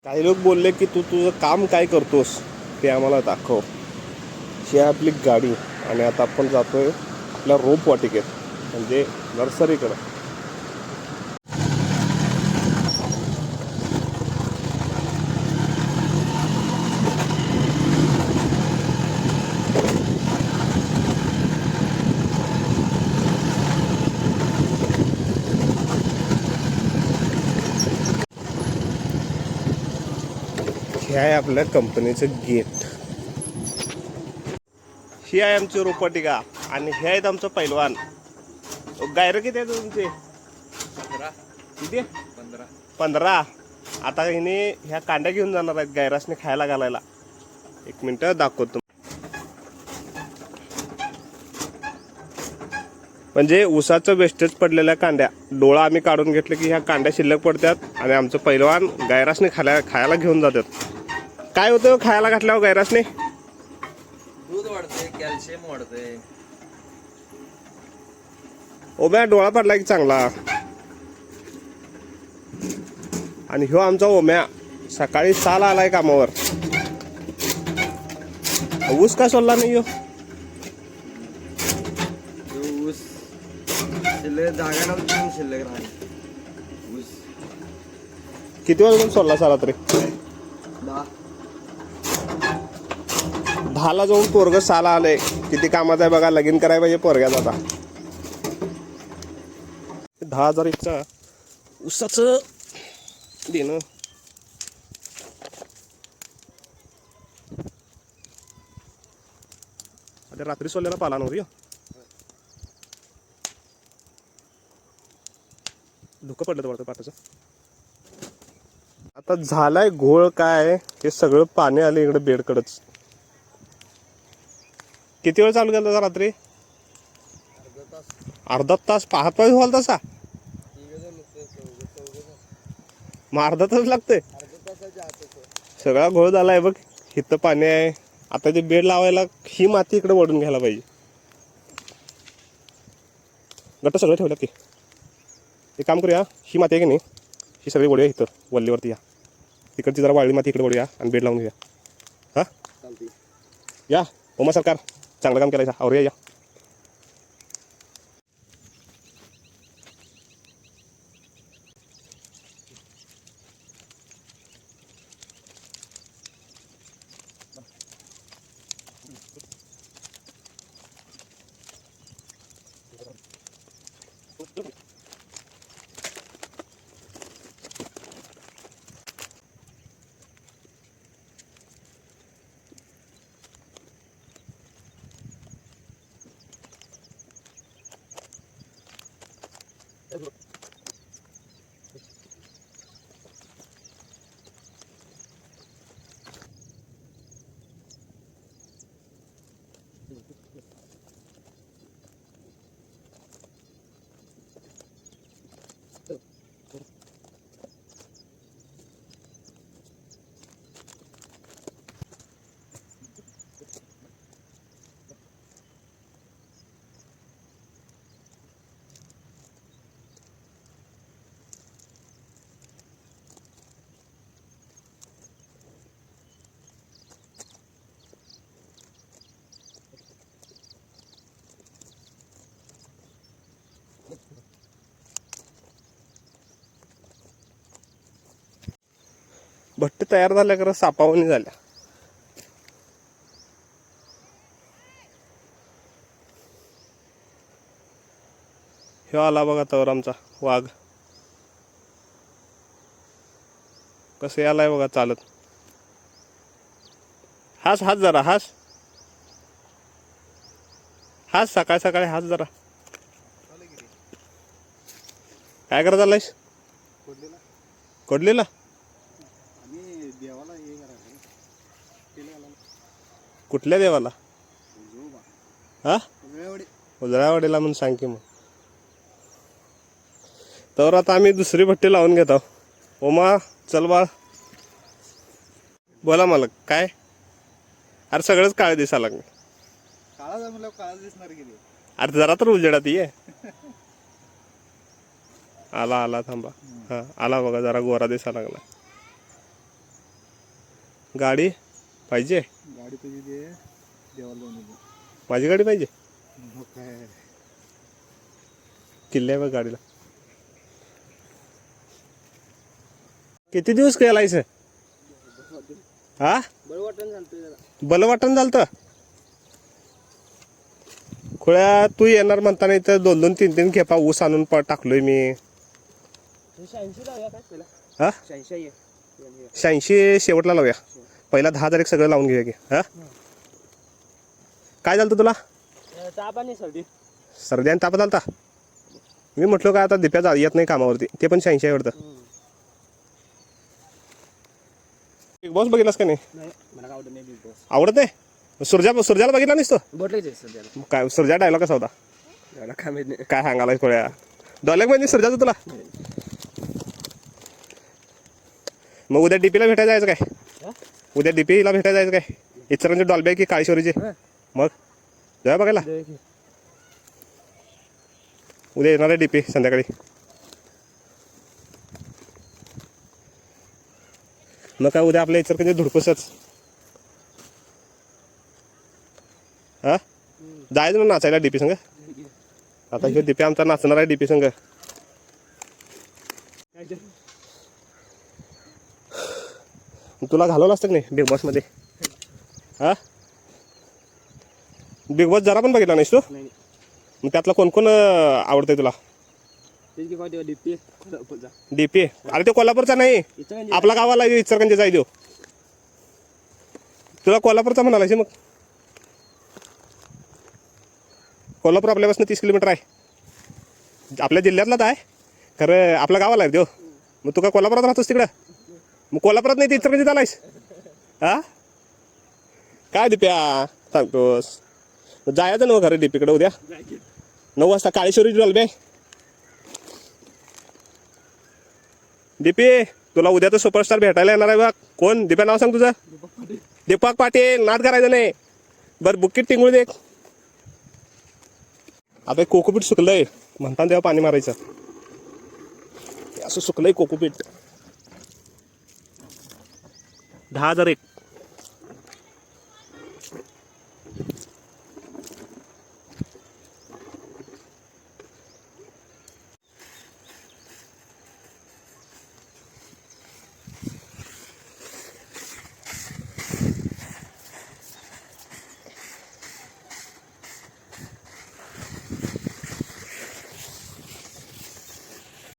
काही लोक बोलले की तू तुझं काम काय करतोस ते आम्हाला दाखव. ही आहे आपली गाडी आणि आता आपण जातोय आपल्या रोपवाटिकेत म्हणजे नर्सरीकडे. हे आहे आपल्या कंपनीचं गेट. ही आहे आमची रोपवाटिका आणि हे आहेत आमचं पैलवान. गायरं किती आहेत तुमचे? 15. किती? 15. 15. आता हिने ह्या कांड्या घेऊन जाणार आहेत गायरासने खायला घालायला. एक मिनटं दाखवतो. म्हणजे ऊसाचं वेस्टेज पडलेल्या कांड्या डोळा आम्ही काढून घेतलं की ह्या कांड्या शिल्लक पडतात आणि आमचं पैलवान गायरासने खायला घेऊन जातात. काय होतं खायला घातल्यावर गायरासने? दूध वाढते, कॅल्शियम वाढते. ओम्या डोळा पडला की चांगला. आणि ह्यो आमचा ओम्या सकाळी 6ला आलाय कामावर. ऊस का सोडला नाही ह्यो? ऊस शिल्लक जागा नव्हती, शिल्लक राहिली. ऊस किती वाजून सोडला साला तरी? 10. 10ला जाऊन पोरग 6ला आलंय. किती कामाचं आहे बघा. लगीन करायला पाहिजे पोरग्यात आता. 10,000 इच्छा ऊसाचं देणं. आता रात्री सोडलेला पाला नव्हती. धुकं पडलं तर वाटतं पाटाचं. आता झालाय घोळ. काय हे सगळं पाणी आले इकडे बेडकडच. किती वेळ चालू केलं रात्री? अर्धा तास. पाहत पाहिजे व्हाल तसा मग अर्धा तास लागतंय. सगळा घोळ झालाय बघ. इथं पाणी आहे. आता ते बेड लावायला ही माती इकडे वळून घ्यायला पाहिजे. गट्ट सगळं ठेवलं की एक काम करूया. ही माती आहे की नाही, ही सगळी वळूया इथं वल्लीवरती. या तिकडची जरा वाळली माती इकडे वळूया आणि बेड लावून घेऊया. हा या ओमा सरकार चांगलं काम करायचं. आवरूया या. भट्ट तयार झाल्या खरं सापावणी झाल्या. ह्यो आला बघा तवर आमचा वाघ. कसं यालाय बघा चालत. हास हास जरा हास हास. सकाळ सकाळी हास जरा. काय करत आलायस? कोडलेला कुठल्या देवाला? हा उजळावाडीला म्हणून सांग की मग. तर आता आम्ही दुसरी भट्टी लावून घेतो. ओमा चल बाळ. बोला मालक काय? अरे सगळंच काळ दिसायला लागलं. काळा दिसणार किती. अरे जरा तर उजेडात ये. आला आला थांबा. हा आला बघा. जरा गोरा दिसायला लागला. गाडी पाहिजे. गाडी तुझी दे देवाला जाऊन येतो. माझी गाडी पाहिजे. मग काय किल्ले आहे बघ गाडीला. किती दिवस केलायचं हा. बल वाटण झालं खुळ्या. तू येणार म्हणताना इथं 2-2, 3-3 खेपा ऊस आणून टाकलोय मी. हा 86 शेवटला लावूया. पहिला 10,000 एक सगळं लावून घेऊया की. हा काय झालं तुला. सर्दी आणि ताप झालता. मी म्हटलो का आता दिप्या येत नाही कामावरती. ते पण 86 आहे वाटतं. बिग बॉस बघितलास का नाही. आवडत नाही. सुरजाला बघितला नाहीस तो. काय सुरजा डायलॉग कसा होता. काय सांगायला थोड्या डायलॉग म्हणजे सुरजाचा तुला. मग उद्या डीपीला भेटायला जायचं काय. उद्या डीपीला भेटायला जायचं काय. इचरांचे डॉल्बे की काळेश्वरीचे. मग जाऊया बघायला. उद्या येणार आहे डीपी संध्याकाळी. मग काय उद्या आपल्या इचरकंजी धुडकूसच. हा जायचं ना नाचायला डीपी संग. आता हे डीपी आमचा नाचणार आहे डीपी संग. तुला घालवलं असतं की नाही बिग बॉस मध्ये. हा बिग बॉस जरा पण बघितला नाहीस तू. मग त्यातला कोण कोण आवडतंय तुला. डीपी अरे ते कोल्हापूरचा नाही. आपला गावाला इचरकंजी जाय देऊ. तुला कोल्हापूरचा म्हणाला मग. कोल्हापूर आपल्यापासून 30 किलोमीटर आहे. आपल्या जिल्ह्यातलाच आहे खरं. आपल्या गावाला आहे देव. मग तू का कोल्हापुरात राहतोस तिकडं. मग कोल्हापुरात नाही ते इचरकंजी झालायस. हा काय दिप्या सांगतोस. जायचं ना घरी डीपीकडे उद्या 9 वाजता. काळेश्वरी डॉल्बे. डीपी तुला उद्या तर सुपरस्टार भेटायला येणार आहे बघ. कोण दीपा नाव सांग तुझं. दीपक पाटील. नाद करायचं नाही बरं. बुक्कीट टिंगूळ दे. आता कोकोपीट सुकलंय म्हणताना तेव्हा पाणी मारायचं. असं सुकलंय कोकोपीट. 10,001